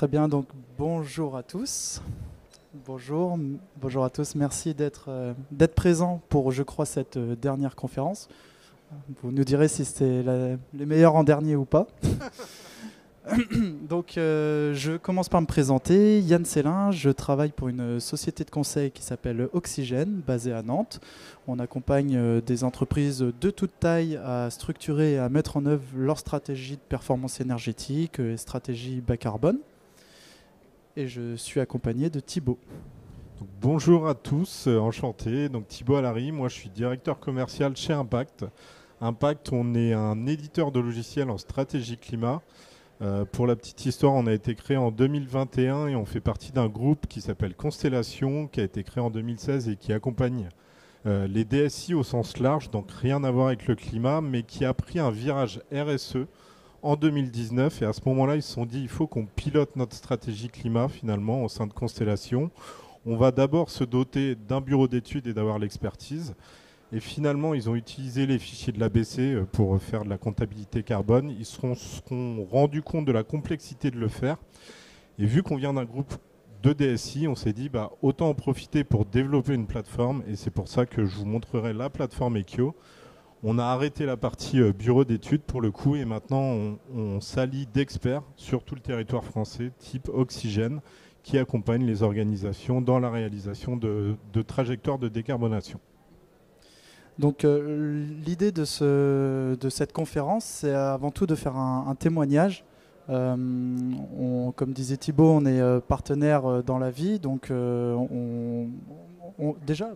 Très bien, donc bonjour à tous. Bonjour à tous. Merci d'être présents pour, je crois, cette dernière conférence. Vous nous direz si c'était les meilleurs en dernier ou pas. Donc, je commence par me présenter. Yann Célin, je travaille pour une société de conseil qui s'appelle Oxygène, basée à Nantes. On accompagne des entreprises de toute taille à structurer et à mettre en œuvre leur stratégie de performance énergétique et stratégie bas carbone. Et je suis accompagné de Thibaut. Donc, bonjour à tous, enchanté. Donc Thibaut Allary, moi je suis directeur commercial chez Impact. Impact, on est un éditeur de logiciels en stratégie climat. Pour la petite histoire, on a été créé en 2021 et on fait partie d'un groupe qui s'appelle Constellation, qui a été créé en 2016 et qui accompagne les DSI au sens large, donc rien à voir avec le climat, mais qui a pris un virage RSE en 2019. Et à ce moment-là, ils se sont dit il faut qu'on pilote notre stratégie climat finalement au sein de Constellation. On va d'abord se doter d'un bureau d'études et d'avoir l'expertise. Et finalement, ils ont utilisé les fichiers de l'ABC pour faire de la comptabilité carbone. Ils se seront rendus compte de la complexité de le faire. Et vu qu'on vient d'un groupe de DSI, on s'est dit autant en profiter pour développer une plateforme. Et c'est pour ça que je vous montrerai la plateforme Ekio. On a arrêté la partie bureau d'études pour le coup. Et maintenant, on s'allie d'experts sur tout le territoire français, type Oxygène, qui accompagne les organisations dans la réalisation de trajectoires de décarbonation. Donc l'idée de cette conférence, c'est avant tout de faire un témoignage. Comme disait Thibaut, on est partenaire dans la vie. Donc déjà,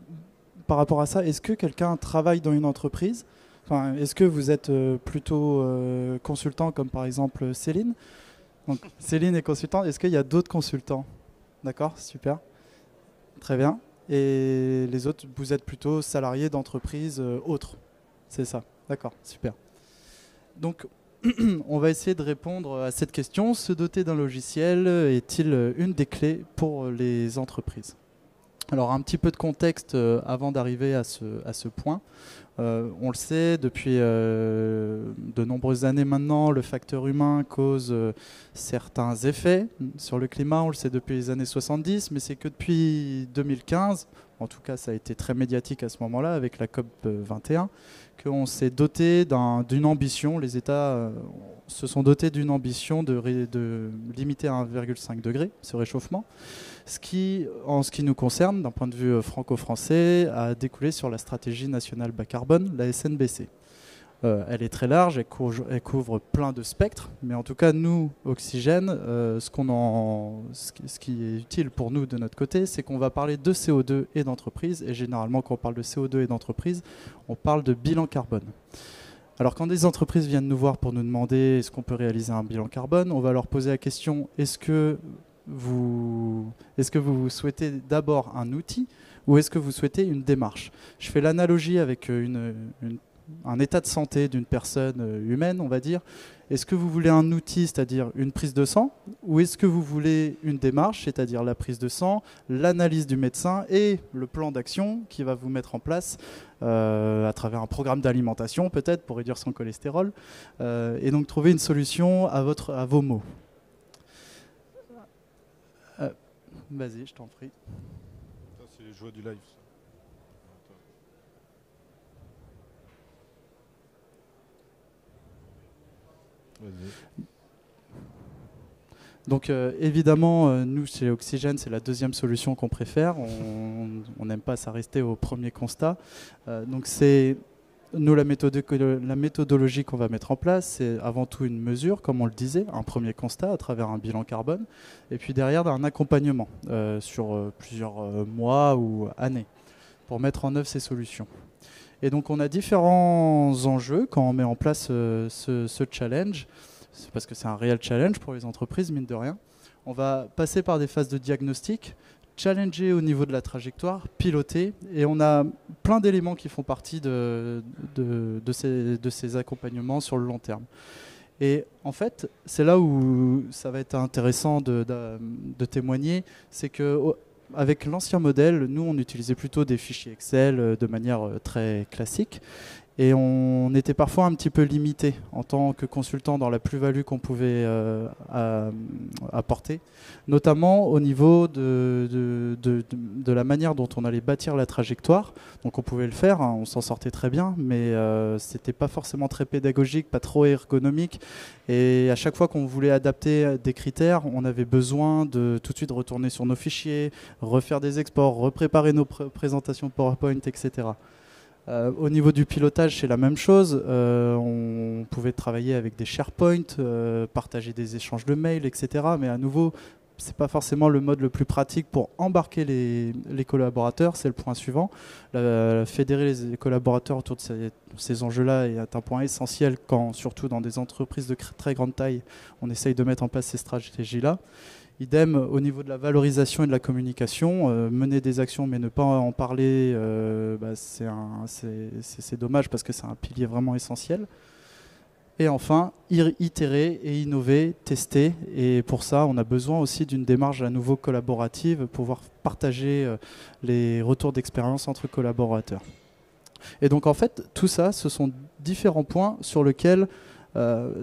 par rapport à ça, est-ce que quelqu'un travaille dans une entreprise ? Enfin, est-ce que vous êtes plutôt consultant, comme par exemple Céline ? Donc Céline est consultante. Est-ce qu'il y a d'autres consultants ? D'accord, super. Très bien. Et les autres, vous êtes plutôt salariés d'entreprises autres. C'est ça. D'accord, super. Donc, on va essayer de répondre à cette question. Se doter d'un logiciel est-il une des clés pour les entreprises ? Alors, un petit peu de contexte avant d'arriver à ce point. On le sait, depuis de nombreuses années maintenant, le facteur humain cause certains effets sur le climat. On le sait depuis les années 70, mais c'est que depuis 2015, en tout cas ça a été très médiatique à ce moment-là avec la COP 21, qu'on s'est doté d'une ambition. Les États se sont dotés d'une ambition de limiter à 1,5 degré ce réchauffement. Ce qui, en ce qui nous concerne, d'un point de vue franco-français, a découlé sur la stratégie nationale bas carbone, la SNBC. Elle est très large, elle couvre plein de spectres, mais en tout cas, nous, Oxygène, ce qui est utile pour nous de notre côté, c'est qu'on va parler de CO2 et d'entreprise, et généralement, quand on parle de CO2 et d'entreprise, on parle de bilan carbone. Alors quand des entreprises viennent nous voir pour nous demander est-ce qu'on peut réaliser un bilan carbone, on va leur poser la question est-ce que vous souhaitez d'abord un outil ou est-ce que vous souhaitez une démarche ? Je fais l'analogie avec un état de santé d'une personne humaine, on va dire. Est-ce que vous voulez un outil, c'est-à-dire une prise de sang, ou est-ce que vous voulez une démarche, c'est-à-dire la prise de sang, l'analyse du médecin et le plan d'action qui va vous mettre en place à travers un programme d'alimentation peut-être pour réduire son cholestérol et donc trouver une solution à vos maux. Vas-y, je t'en prie. Ça, c'est les joies du live. Vas-y. Donc évidemment, nous chez Oxygène, c'est la deuxième solution qu'on préfère. On n'aime pas s'arrêter au premier constat. Donc c'est nous la méthodologie qu'on va mettre en place, c'est avant tout une mesure, comme on le disait, un premier constat à travers un bilan carbone, et puis derrière un accompagnement sur plusieurs mois ou années pour mettre en œuvre ces solutions. Et donc on a différents enjeux quand on met en place ce challenge. C'est parce que c'est un réel challenge pour les entreprises, mine de rien. On va passer par des phases de diagnostic, challenger au niveau de la trajectoire, piloter, et on a plein d'éléments qui font partie de ces accompagnements sur le long terme. Et en fait, c'est là où ça va être intéressant de témoigner, c'est que avec l'ancien modèle, nous on utilisait plutôt des fichiers Excel de manière très classique. Et on était parfois un petit peu limité en tant que consultant dans la plus-value qu'on pouvait apporter, notamment au niveau de la manière dont on allait bâtir la trajectoire. Donc on pouvait le faire, hein, on s'en sortait très bien, mais c'était pas forcément très pédagogique, pas trop ergonomique. Et à chaque fois qu'on voulait adapter des critères, on avait besoin de tout de suite retourner sur nos fichiers, refaire des exports, repréparer nos présentations PowerPoint, etc. Au niveau du pilotage, c'est la même chose. On pouvait travailler avec des SharePoint, partager des échanges de mails, etc. Mais à nouveau, c'est pas forcément le mode le plus pratique pour embarquer les collaborateurs. C'est le point suivant. Fédérer les collaborateurs autour de ces enjeux-là est un point essentiel quand, surtout dans des entreprises de très grande taille, on essaye de mettre en place ces stratégies-là. Idem au niveau de la valorisation et de la communication, mener des actions mais ne pas en parler, c'est dommage parce que c'est un pilier vraiment essentiel. Et enfin, itérer et innover, tester. Et pour ça, on a besoin aussi d'une démarche à nouveau collaborative, pouvoir partager les retours d'expérience entre collaborateurs. Et donc en fait, tout ça, ce sont différents points sur lesquels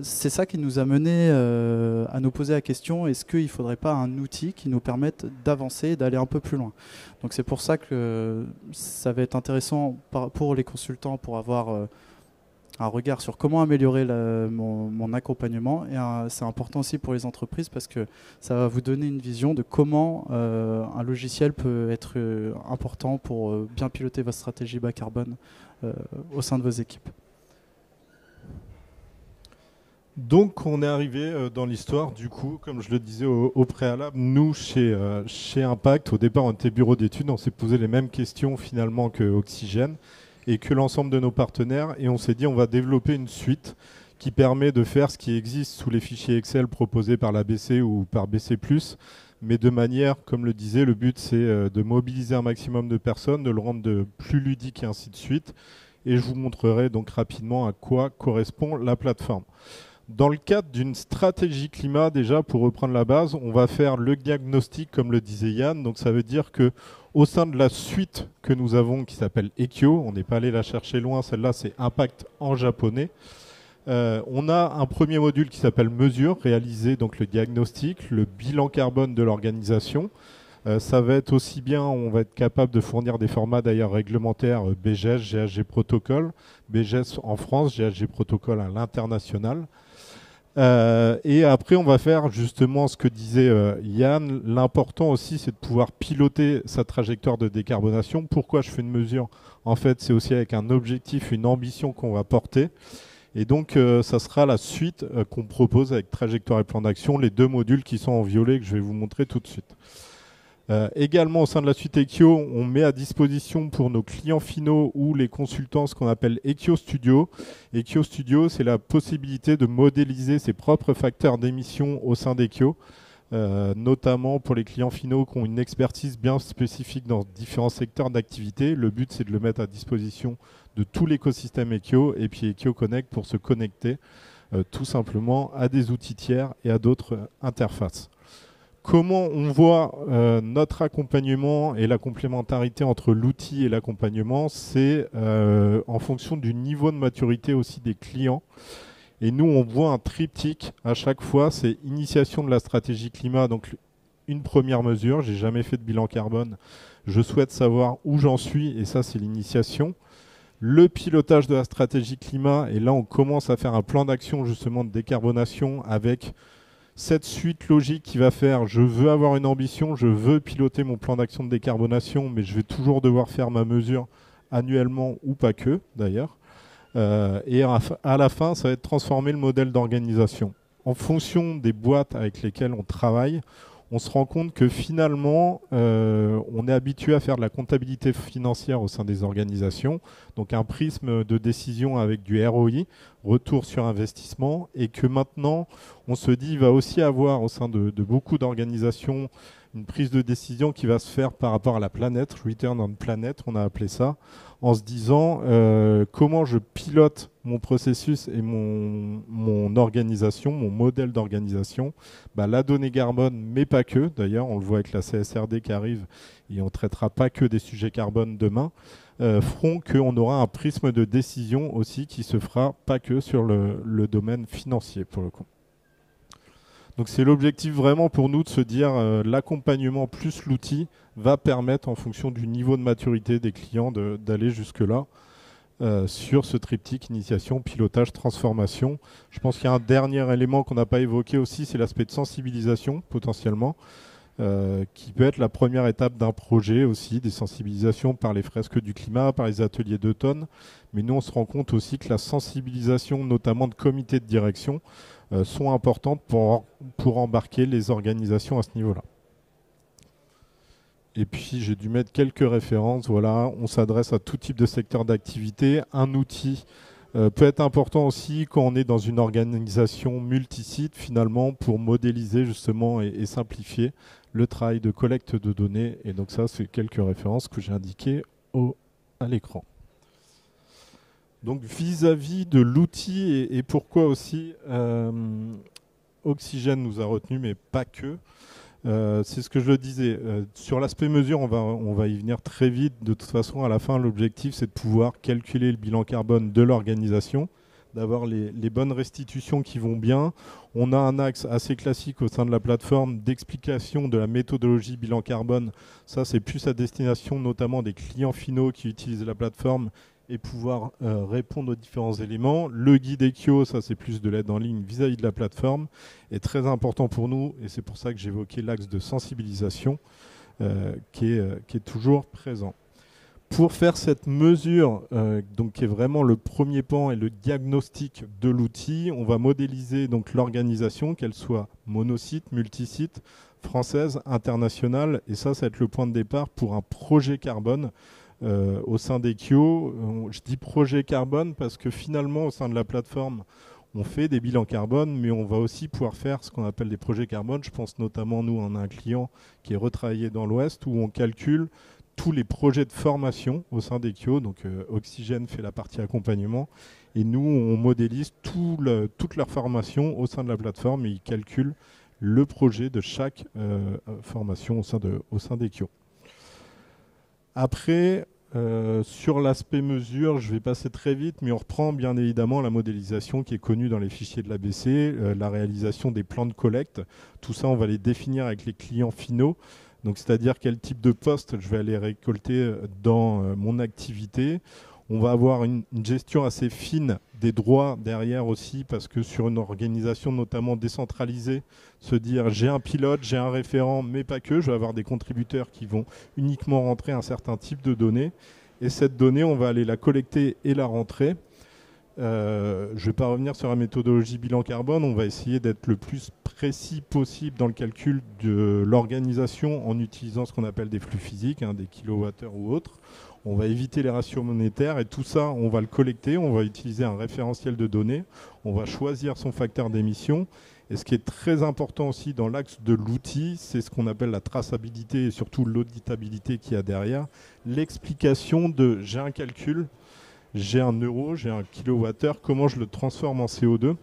c'est ça qui nous a mené à nous poser la question, est-ce qu'il ne faudrait pas un outil qui nous permette d'avancer et d'aller un peu plus loin. Donc c'est pour ça que ça va être intéressant pour les consultants pour avoir un regard sur comment améliorer mon accompagnement. Et c'est important aussi pour les entreprises parce que ça va vous donner une vision de comment un logiciel peut être important pour bien piloter votre stratégie bas carbone au sein de vos équipes. Donc on est arrivé dans l'histoire, du coup, comme je le disais au préalable, nous chez Impact, au départ on était bureau d'études, on s'est posé les mêmes questions finalement que Oxygène et que l'ensemble de nos partenaires, et on s'est dit on va développer une suite qui permet de faire ce qui existe sous les fichiers Excel proposés par la BC ou par BC+, mais de manière, comme le disait, le but c'est de mobiliser un maximum de personnes, de le rendre plus ludique et ainsi de suite, et je vous montrerai donc rapidement à quoi correspond la plateforme. Dans le cadre d'une stratégie climat, déjà, pour reprendre la base, on va faire le diagnostic, comme le disait Yann. Donc ça veut dire que au sein de la suite que nous avons, qui s'appelle Ekyo, on n'est pas allé la chercher loin, celle-là c'est Impact en japonais, on a un premier module qui s'appelle Mesure, réaliser donc le diagnostic, le bilan carbone de l'organisation. Ça va être aussi bien, on va être capable de fournir des formats d'ailleurs réglementaires BGS, GHG Protocol, BGS en France, GHG Protocol à l'international. Et après, on va faire justement ce que disait Yann. L'important aussi, c'est de pouvoir piloter sa trajectoire de décarbonation. Pourquoi je fais une mesure? En fait, c'est aussi avec un objectif, une ambition qu'on va porter. Et donc, ça sera la suite qu'on propose avec trajectoire et plan d'action, les deux modules qui sont en violet que je vais vous montrer tout de suite. Également au sein de la suite Ekyo, on met à disposition pour nos clients finaux ou les consultants ce qu'on appelle Ekyo Studio. Ekyo Studio, c'est la possibilité de modéliser ses propres facteurs d'émission au sein d'Ekyo, notamment pour les clients finaux qui ont une expertise bien spécifique dans différents secteurs d'activité. Le but, c'est de le mettre à disposition de tout l'écosystème Ekyo et puis Ekyo Connect pour se connecter tout simplement à des outils tiers et à d'autres interfaces. Comment on voit notre accompagnement et la complémentarité entre l'outil et l'accompagnement, c'est en fonction du niveau de maturité aussi des clients. Et nous, on voit un triptyque à chaque fois, c'est initiation de la stratégie climat, donc une première mesure, j'ai jamais fait de bilan carbone, je souhaite savoir où j'en suis, et ça c'est l'initiation. Le pilotage de la stratégie climat, et là on commence à faire un plan d'action justement de décarbonation avec cette suite logique qui va faire, je veux avoir une ambition, je veux piloter mon plan d'action de décarbonation, mais je vais toujours devoir faire ma mesure annuellement ou pas que d'ailleurs. Et à la fin, ça va être transformer le modèle d'organisation. En fonction des boîtes avec lesquelles on travaille, on se rend compte que finalement, on est habitué à faire de la comptabilité financière au sein des organisations, donc un prisme de décision avec du ROI, retour sur investissement, et que maintenant, on se dit, il va aussi avoir au sein de beaucoup d'organisations une prise de décision qui va se faire par rapport à la planète, Return on Planet, on a appelé ça, en se disant comment je pilote mon processus et mon organisation, mon modèle d'organisation. La donnée carbone, mais pas que. D'ailleurs, on le voit avec la CSRD qui arrive et on ne traitera pas que des sujets carbone demain, feront qu'on aura un prisme de décision aussi qui se fera pas que sur le domaine financier pour le coup. Donc c'est l'objectif vraiment pour nous de se dire l'accompagnement plus l'outil va permettre en fonction du niveau de maturité des clients d'aller jusque-là sur ce triptyque initiation, pilotage, transformation. Je pense qu'il y a un dernier élément qu'on n'a pas évoqué aussi, c'est l'aspect de sensibilisation potentiellement, qui peut être la première étape d'un projet aussi, des sensibilisations par les fresques du climat, par les ateliers d'automne. Mais nous on se rend compte aussi que la sensibilisation notamment de comités de direction sont importantes pour embarquer les organisations à ce niveau-là. Et puis j'ai dû mettre quelques références. Voilà, on s'adresse à tout type de secteur d'activité. Un outil peut être important aussi quand on est dans une organisation multisite finalement pour modéliser justement et simplifier le travail de collecte de données. Et donc ça, c'est quelques références que j'ai indiquées à l'écran. Donc vis-à-vis de l'outil et pourquoi aussi Oxygène nous a retenu, mais pas que. C'est ce que je le disais. Sur l'aspect mesure, on va y venir très vite. De toute façon, à la fin, l'objectif, c'est de pouvoir calculer le bilan carbone de l'organisation, d'avoir les bonnes restitutions qui vont bien. On a un axe assez classique au sein de la plateforme d'explication de la méthodologie bilan carbone. Ça, c'est plus à destination notamment des clients finaux qui utilisent la plateforme et pouvoir répondre aux différents éléments. Le guide Ekio, ça c'est plus de l'aide en ligne vis-à-vis de la plateforme, est très important pour nous et c'est pour ça que j'évoquais l'axe de sensibilisation qui est toujours présent. Pour faire cette mesure, donc qui est vraiment le premier pan et le diagnostic de l'outil, on va modéliser donc l'organisation, qu'elle soit monosite, multisite, française, internationale, et ça va être le point de départ pour un projet carbone au sein d'Ekio. Je dis projet carbone parce que finalement, au sein de la plateforme, on fait des bilans carbone, mais on va aussi pouvoir faire ce qu'on appelle des projets carbone. Je pense notamment, nous, on a un client qui est retravaillé dans l'Ouest où on calcule tous les projets de formation au sein d'Ekio. Donc, Oxygène fait la partie accompagnement. Et nous, on modélise toute leur formation au sein de la plateforme et ils calculent le projet de chaque formation au sein d'Ekio. Après, sur l'aspect mesure, je vais passer très vite, mais on reprend bien évidemment la modélisation qui est connue dans les fichiers de l'ABC, la réalisation des plans de collecte. Tout ça, on va les définir avec les clients finaux. Donc, c'est-à-dire quel type de poste je vais aller récolter dans mon activité. On va avoir une gestion assez fine des droits derrière aussi, parce que sur une organisation notamment décentralisée, se dire j'ai un pilote, j'ai un référent, mais pas que, je vais avoir des contributeurs qui vont uniquement rentrer un certain type de données. Et cette donnée, on va aller la collecter et la rentrer. Je ne vais pas revenir sur la méthodologie bilan carbone, on va essayer d'être le plus précis possible dans le calcul de l'organisation en utilisant ce qu'on appelle des flux physiques, des kilowattheures ou autres. On va éviter les ratios monétaires et tout ça, on va le collecter, on va utiliser un référentiel de données, on va choisir son facteur d'émission. Et ce qui est très important aussi dans l'axe de l'outil, c'est ce qu'on appelle la traçabilité et surtout l'auditabilité qu'il y a derrière. L'explication de j'ai un calcul, j'ai un euro, j'ai un kilowattheure, comment je le transforme en CO2 ?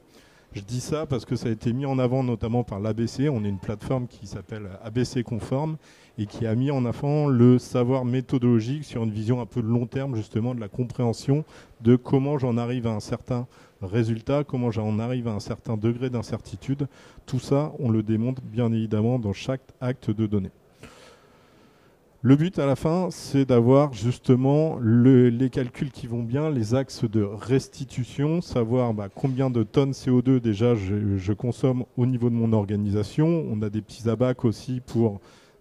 Je dis ça parce que ça a été mis en avant notamment par l'ABC. On est une plateforme qui s'appelle ABC Conforme et qui a mis en avant le savoir méthodologique sur une vision un peu de long terme justement de la compréhension de comment j'en arrive à un certain résultat, comment j'en arrive à un certain degré d'incertitude. Tout ça, on le démontre bien évidemment dans chaque acte de données. Le but à la fin, c'est d'avoir justement les calculs qui vont bien, les axes de restitution, savoir combien de tonnes CO2 déjà je consomme au niveau de mon organisation. On a des petits abacs aussi pour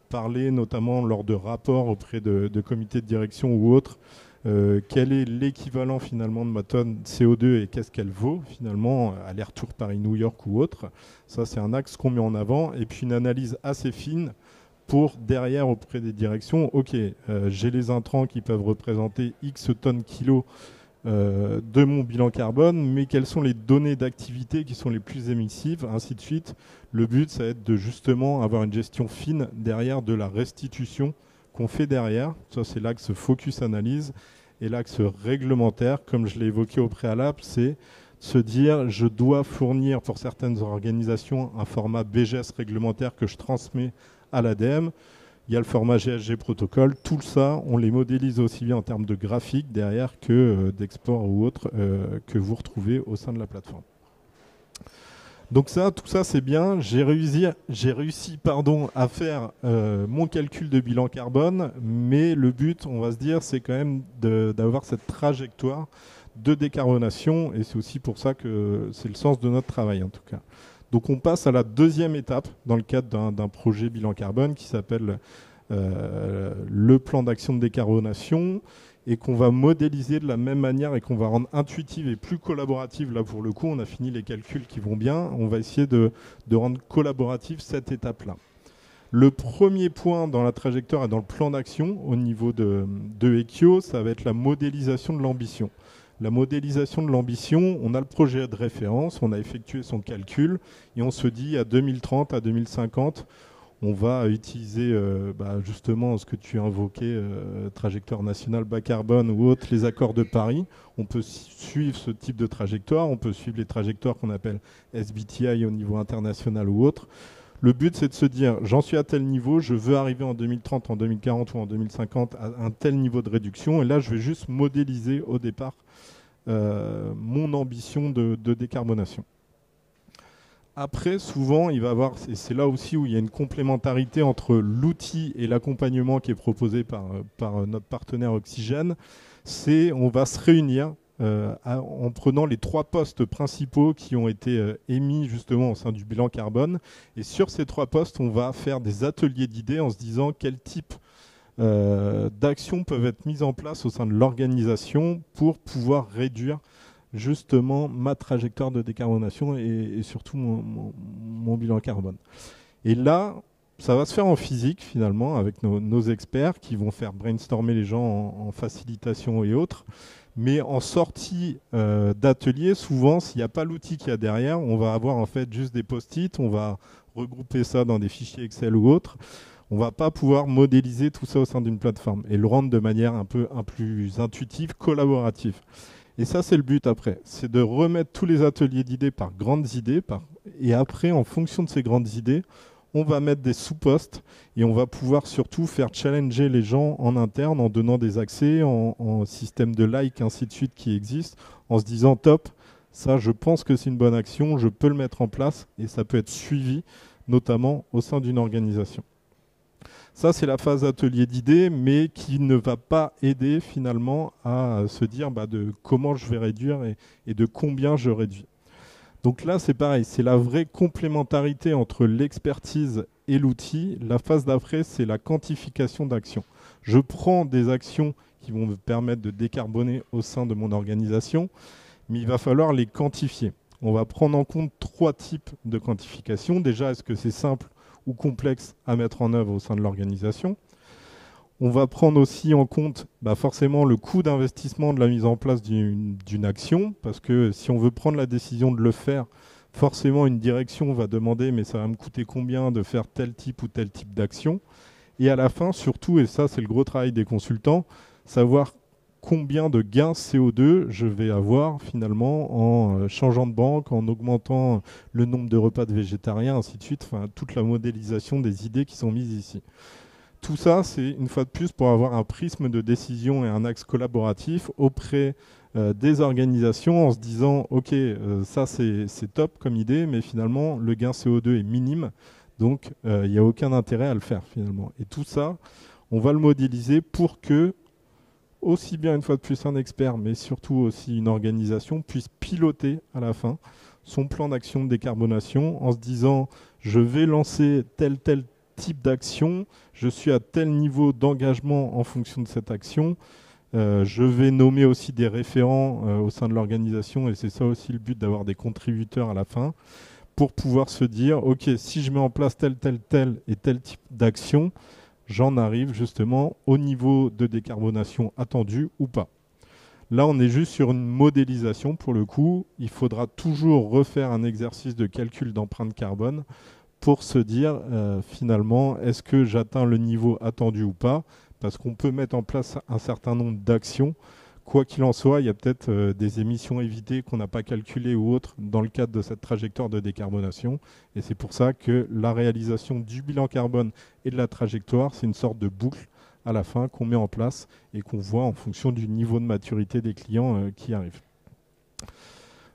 parler, notamment lors de rapports auprès de comités de direction ou autres, quel est l'équivalent finalement de ma tonne CO2 et qu'est-ce qu'elle vaut finalement, aller-retour Paris-New York ou autre. Ça, c'est un axe qu'on met en avant. Et puis une analyse assez fine pour derrière auprès des directions, ok, j'ai les intrants qui peuvent représenter X tonnes kilos de mon bilan carbone, mais quelles sont les données d'activité qui sont les plus émissives, ainsi de suite. Le but, ça va être de justement avoir une gestion fine derrière de la restitution qu'on fait derrière. Ça, c'est l'axe focus analyse. Et l'axe réglementaire, comme je l'ai évoqué au préalable, c'est se dire je dois fournir pour certaines organisations un format BGS réglementaire que je transmets à l'ADEME. Il y a le format GSG protocole. Tout ça, on les modélise aussi bien en termes de graphique derrière que d'export ou autre que vous retrouvez au sein de la plateforme. Donc tout ça c'est bien. J'ai réussi à faire mon calcul de bilan carbone, mais le but, on va se dire, c'est quand même d'avoir cette trajectoire de décarbonation, et c'est aussi pour ça que c'est le sens de notre travail en tout cas. Donc on passe à la deuxième étape dans le cadre d'un projet bilan carbone qui s'appelle le plan d'action de décarbonation, et qu'on va modéliser de la même manière et qu'on va rendre intuitive et plus collaborative. Là, pour le coup, on a fini les calculs qui vont bien. On va essayer de rendre collaborative cette étape-là. Le premier point dans la trajectoire et dans le plan d'action au niveau de Ekio, ça va être la modélisation de l'ambition. La modélisation de l'ambition, on a le projet de référence, on a effectué son calcul et on se dit à 2030, à 2050, on va utiliser justement ce que tu as invoqué, trajectoire nationale bas carbone ou autre, les accords de Paris. On peut suivre ce type de trajectoire, on peut suivre les trajectoires qu'on appelle SBTI au niveau international ou autre. Le but, c'est de se dire, j'en suis à tel niveau, je veux arriver en 2030, en 2040 ou en 2050 à un tel niveau de réduction. Et là, je vais juste modéliser au départ mon ambition de décarbonation. Après, souvent, il va y avoir, et c'est là aussi où il y a une complémentarité entre l'outil et l'accompagnement qui est proposé par notre partenaire Oxygène, c'est on va se réunir en prenant les 3 postes principaux qui ont été émis justement au sein du bilan carbone. Et sur ces 3 postes, on va faire des ateliers d'idées en se disant quel type d'actions peuvent être mises en place au sein de l'organisation pour pouvoir réduire justement ma trajectoire de décarbonation et surtout mon bilan carbone. Et là, ça va se faire en physique finalement avec nos experts qui vont faire brainstormer les gens en facilitation et autres. Mais en sortie d'atelier, souvent, s'il n'y a pas l'outil qu'il y a derrière, on va avoir en fait juste des post-it, on va regrouper ça dans des fichiers Excel ou autres. On ne va pas pouvoir modéliser tout ça au sein d'une plateforme et le rendre de manière un plus intuitive, collaborative. Et ça, c'est le but après. C'est de remettre tous les ateliers d'idées par grandes idées. Et après, en fonction de ces grandes idées, on va mettre des sous-postes et on va pouvoir surtout faire challenger les gens en interne en donnant des accès, en système de like, ainsi de suite, qui existe, en se disant top, ça, je pense que c'est une bonne action, je peux le mettre en place et ça peut être suivi, notamment au sein d'une organisation. Ça, c'est la phase atelier d'idées, mais qui ne va pas aider finalement à se dire de comment je vais réduire et de combien je réduis. Donc là, c'est pareil, c'est la vraie complémentarité entre l'expertise et l'outil. La phase d'après, c'est la quantification d'actions. Je prends des actions qui vont me permettre de décarboner au sein de mon organisation, mais il va falloir les quantifier. On va prendre en compte 3 types de quantification. Déjà, est-ce que c'est simple ou complexe à mettre en œuvre au sein de l'organisation? On va prendre aussi en compte forcément le coût d'investissement de la mise en place d'une action, parce que si on veut prendre la décision de le faire, forcément une direction va demander mais ça va me coûter combien de faire tel type ou tel type d'action. Et à la fin, surtout, et ça c'est le gros travail des consultants, savoir combien de gains CO2 je vais avoir finalement en changeant de banque, en augmentant le nombre de repas de végétariens, ainsi de suite, enfin toute la modélisation des idées qui sont mises ici. Tout ça, c'est une fois de plus pour avoir un prisme de décision et un axe collaboratif auprès des organisations en se disant ok, ça c'est top comme idée, mais finalement le gain CO2 est minime, donc il n'y a aucun intérêt à le faire finalement. Et tout ça, on va le modéliser pour que aussi bien une fois de plus un expert, mais surtout aussi une organisation puisse piloter à la fin son plan d'action de décarbonation en se disant je vais lancer tel type d'action, je suis à tel niveau d'engagement en fonction de cette action, je vais nommer aussi des référents au sein de l'organisation et c'est ça aussi le but d'avoir des contributeurs à la fin pour pouvoir se dire ok, si je mets en place tel et tel type d'action, j'en arrive justement au niveau de décarbonation attendu ou pas. Là, on est juste sur une modélisation pour le coup. Il faudra toujours refaire un exercice de calcul d'empreinte carbone pour se dire finalement, est-ce que j'atteins le niveau attendu ou pas? Parce qu'on peut mettre en place un certain nombre d'actions. Quoi qu'il en soit, il y a peut-être des émissions évitées qu'on n'a pas calculées ou autres dans le cadre de cette trajectoire de décarbonation. Et c'est pour ça que la réalisation du bilan carbone et de la trajectoire, c'est une sorte de boucle à la fin qu'on met en place et qu'on voit en fonction du niveau de maturité des clients qui arrivent.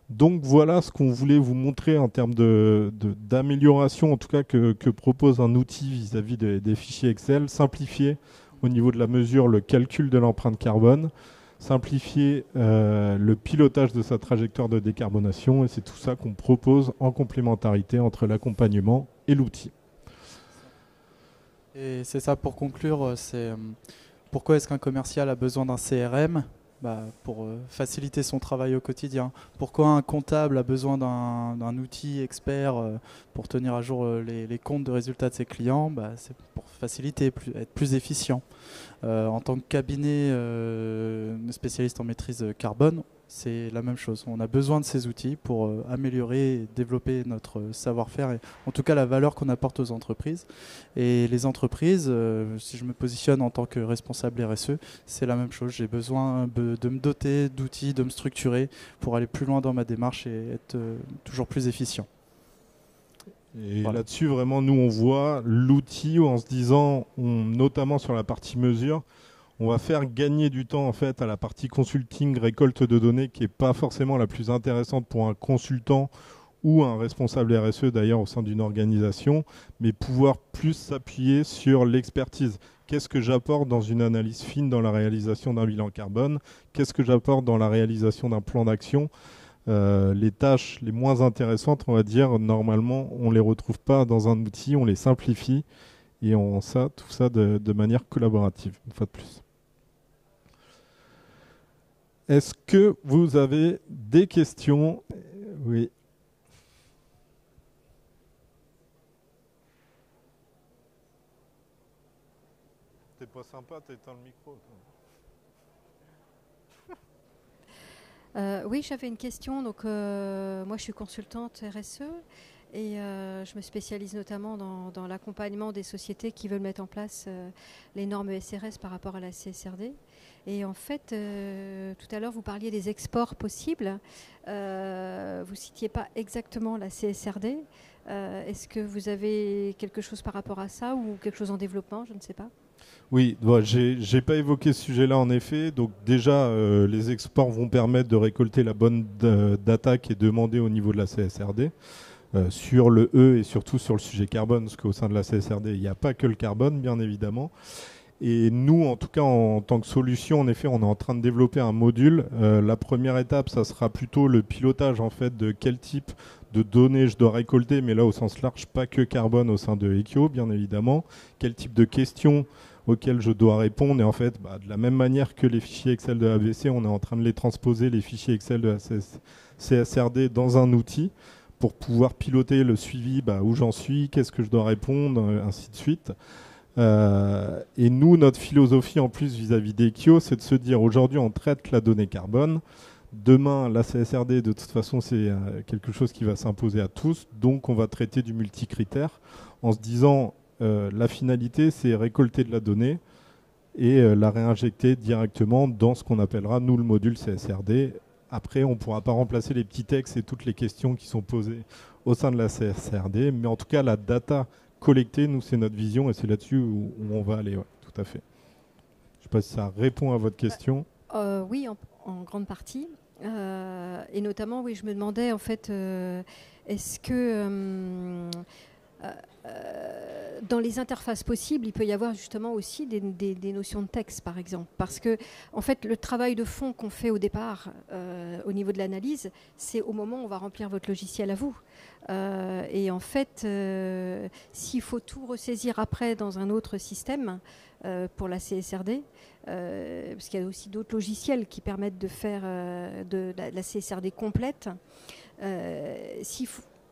Donc voilà ce qu'on voulait vous montrer en termes d'amélioration, en tout cas que propose un outil vis-à-vis des fichiers Excel, simplifier au niveau de la mesure le calcul de l'empreinte carbone, simplifier le pilotage de sa trajectoire de décarbonation, et c'est tout ça qu'on propose en complémentarité entre l'accompagnement et l'outil. Et c'est ça, pour conclure, c'est pourquoi est-ce qu'un commercial a besoin d'un CRM? Pour faciliter son travail au quotidien. Pourquoi un comptable a besoin d'un outil expert pour tenir à jour les comptes de résultats de ses clients? C'est pour faciliter, être plus efficient. En tant que cabinet spécialiste en maîtrise carbone, c'est la même chose. On a besoin de ces outils pour améliorer et développer notre savoir-faire et en tout cas la valeur qu'on apporte aux entreprises. Et les entreprises, si je me positionne en tant que responsable RSE, c'est la même chose. J'ai besoin de me doter d'outils, de me structurer pour aller plus loin dans ma démarche et être toujours plus efficient. Et voilà. Là-dessus, vraiment, nous, on voit l'outil en se disant, notamment sur la partie mesure, on va faire gagner du temps en fait à la partie consulting, récolte de données, qui n'est pas forcément la plus intéressante pour un consultant ou un responsable RSE d'ailleurs au sein d'une organisation, mais pouvoir plus s'appuyer sur l'expertise. Qu'est-ce que j'apporte dans une analyse fine dans la réalisation d'un bilan carbone? Qu'est-ce que j'apporte dans la réalisation d'un plan d'action? Les tâches les moins intéressantes, on va dire, normalement, on ne les retrouve pas dans un outil, on les simplifie et tout ça de manière collaborative, une fois de plus. Est-ce que vous avez des questions? Oui. T'es pas sympa, t'éteins le micro. Oui, j'avais une question. Donc, moi, je suis consultante RSE et je me spécialise notamment dans l'accompagnement des sociétés qui veulent mettre en place les normes SRS par rapport à la CSRD. Et en fait, tout à l'heure, vous parliez des exports possibles. Vous ne citiez pas exactement la CSRD. Est-ce que vous avez quelque chose par rapport à ça ou quelque chose en développement? Je ne sais pas. Oui, j'ai pas évoqué ce sujet-là en effet. Donc déjà, les exports vont permettre de récolter la bonne data qui est demandée au niveau de la CSRD sur le E et surtout sur le sujet carbone, parce qu'au sein de la CSRD, il n'y a pas que le carbone, bien évidemment. Et nous, en tout cas, en tant que solution, en effet, on est en train de développer un module. La première étape, ça sera plutôt le pilotage en fait de quel type de données je dois récolter, mais là au sens large, pas que carbone au sein de Ekio, bien évidemment. Quel type de questions auxquelles je dois répondre. Et en fait, de la même manière que les fichiers Excel de ABC, on est en train de les transposer, les fichiers Excel de la CSRD, dans un outil pour pouvoir piloter le suivi, où j'en suis, qu'est-ce que je dois répondre, ainsi de suite. Et nous, notre philosophie en plus vis-à-vis d'Ekio, c'est de se dire aujourd'hui on traite la donnée carbone. Demain, la CSRD, de toute façon, c'est quelque chose qui va s'imposer à tous. Donc, on va traiter du multicritère en se disant la finalité, c'est récolter de la donnée et la réinjecter directement dans ce qu'on appellera, nous, le module CSRD. Après, on ne pourra pas remplacer les petits textes et toutes les questions qui sont posées au sein de la CSRD. Mais en tout cas, la data collectée, nous, c'est notre vision et c'est là-dessus où on va aller. Ouais, tout à fait. Je ne sais pas si ça répond à votre question. Oui, en grande partie. Et notamment, oui, je me demandais, en fait, est-ce que dans les interfaces possibles, il peut y avoir justement aussi des notions de texte, par exemple. Parce que, en fait, le travail de fond qu'on fait au départ, au niveau de l'analyse, c'est au moment où on va remplir votre logiciel à vous. Et en fait, s'il faut tout ressaisir après dans un autre système pour la CSRD, parce qu'il y a aussi d'autres logiciels qui permettent de faire de la CSRD complète,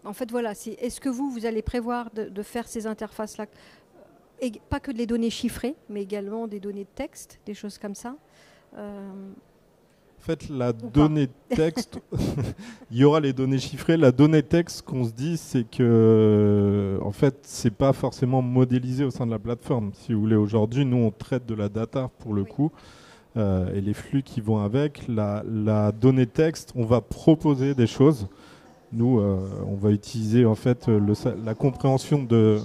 en fait, voilà, est-ce que vous allez prévoir de faire ces interfaces-là, et pas que les données chiffrées, mais également des données de texte, des choses comme ça fait, la donnée texte, il y aura les données chiffrées. La donnée texte, qu'on se dit, c'est que, en fait, c'est pas forcément modélisé au sein de la plateforme. Si vous voulez, aujourd'hui, nous, on traite de la data pour le coup, et les flux qui vont avec. La donnée texte, on va proposer des choses. Nous, on va utiliser en fait la compréhension de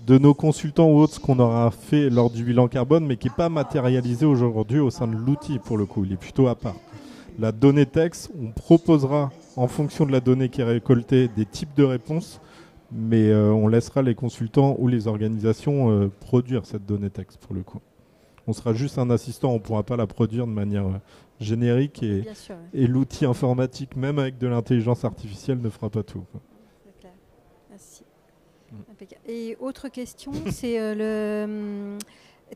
nos consultants ou autres, ce qu'on aura fait lors du bilan carbone, mais qui n'est pas matérialisé aujourd'hui au sein de l'outil pour le coup. Il est plutôt à part. La donnée texte, on proposera en fonction de la donnée qui est récoltée des types de réponses, mais on laissera les consultants ou les organisations produire cette donnée texte pour le coup. On sera juste un assistant, on ne pourra pas la produire de manière générique et l'outil informatique, même avec de l'intelligence artificielle, ne fera pas tout. C'est clair. Merci. Et autre question, c'est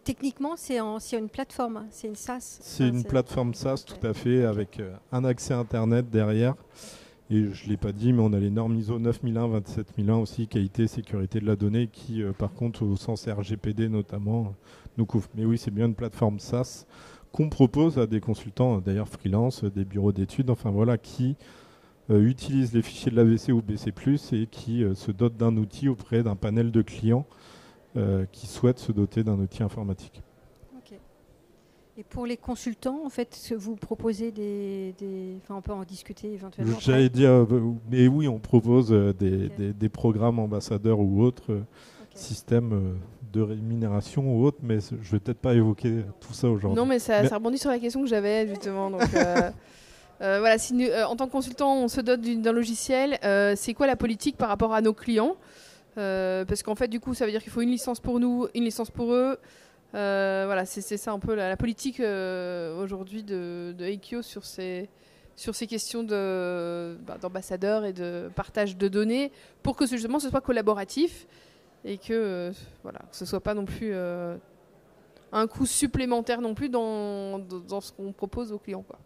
techniquement, c'est une plateforme, c'est une SaaS. C'est une plateforme SaaS, tout à fait, avec un accès Internet derrière. Et je ne l'ai pas dit, mais on a les normes ISO 9001, 27001 aussi, qualité, sécurité de la donnée, qui par contre, au sens RGPD notamment, nous couvrent. Mais oui, c'est bien une plateforme SaaS qu'on propose à des consultants, d'ailleurs freelance, des bureaux d'études, enfin voilà, qui utilisent les fichiers de l'AVC ou BC+, et qui se dotent d'un outil auprès d'un panel de clients qui souhaitent se doter d'un outil informatique. Okay. Et pour les consultants, en fait, vous proposez enfin, on peut en discuter éventuellement. J'allais dire, mais oui, on propose des programmes ambassadeurs ou autres systèmes de rémunération ou autres, mais je ne vais peut-être pas évoquer tout ça aujourd'hui. Non, mais ça rebondit sur la question que j'avais justement. Donc, voilà, si nous, en tant que consultant, on se dote d'un logiciel, c'est quoi la politique par rapport à nos clients ? Parce qu'en fait, du coup, ça veut dire qu'il faut une licence pour nous, une licence pour eux. Voilà, c'est ça un peu la politique aujourd'hui de Aikio sur ces questions d'ambassadeurs et de partage de données pour que justement ce soit collaboratif et que voilà, que ce soit pas non plus un coût supplémentaire non plus dans ce qu'on propose aux clients, quoi.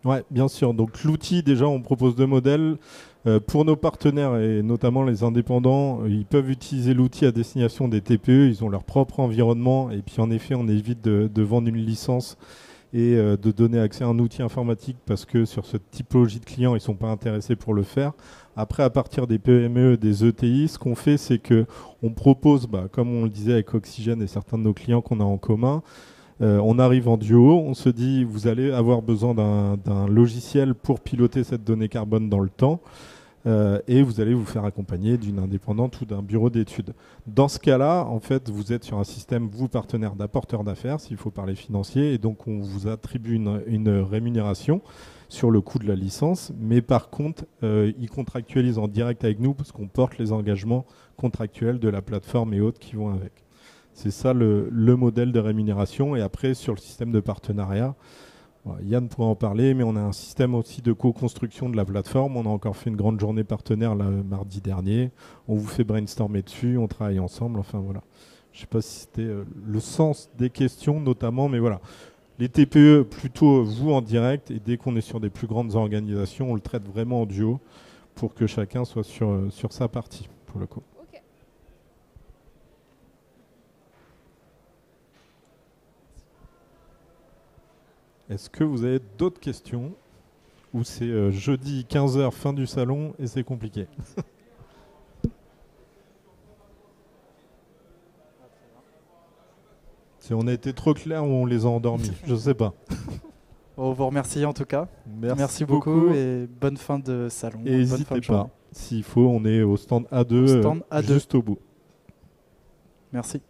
Ouais, bien sûr. Donc l'outil, déjà, on propose 2 modèles. Pour nos partenaires et notamment les indépendants, ils peuvent utiliser l'outil à destination des TPE. Ils ont leur propre environnement. Et puis en effet, on évite de vendre une licence et de donner accès à un outil informatique parce que sur cette typologie de clients, ils ne sont pas intéressés pour le faire. Après, à partir des PME, des ETI, ce qu'on fait, c'est qu'on propose, comme on le disait avec Oxygène et certains de nos clients qu'on a en commun, on arrive en duo, on se dit vous allez avoir besoin d'un logiciel pour piloter cette donnée carbone dans le temps et vous allez vous faire accompagner d'une indépendante ou d'un bureau d'études. Dans ce cas-là, en fait, vous êtes sur un système, vous, partenaire d'apporteur d'affaires, s'il faut parler financier, et donc on vous attribue une rémunération sur le coût de la licence, mais par contre, ils contractualisent en direct avec nous parce qu'on porte les engagements contractuels de la plateforme et autres qui vont avec. C'est ça le modèle de rémunération. Et après, sur le système de partenariat, Yann pourra en parler, mais on a un système aussi de co-construction de la plateforme. On a encore fait une grande journée partenaire mardi dernier. On vous fait brainstormer dessus, on travaille ensemble. Enfin voilà. Je ne sais pas si c'était le sens des questions notamment, mais voilà. Les TPE, plutôt vous en direct, et dès qu'on est sur des plus grandes organisations, on le traite vraiment en duo pour que chacun soit sur sa partie, pour le coup. Est-ce que vous avez d'autres questions ? Ou c'est jeudi 15h, fin du salon, et c'est compliqué. Si on a été trop clair ou on les a endormis, je ne sais pas. On vous remercie en tout cas. Merci beaucoup et bonne fin de salon. Et n'hésitez pas, s'il faut, on est au stand A2, juste au bout. Merci.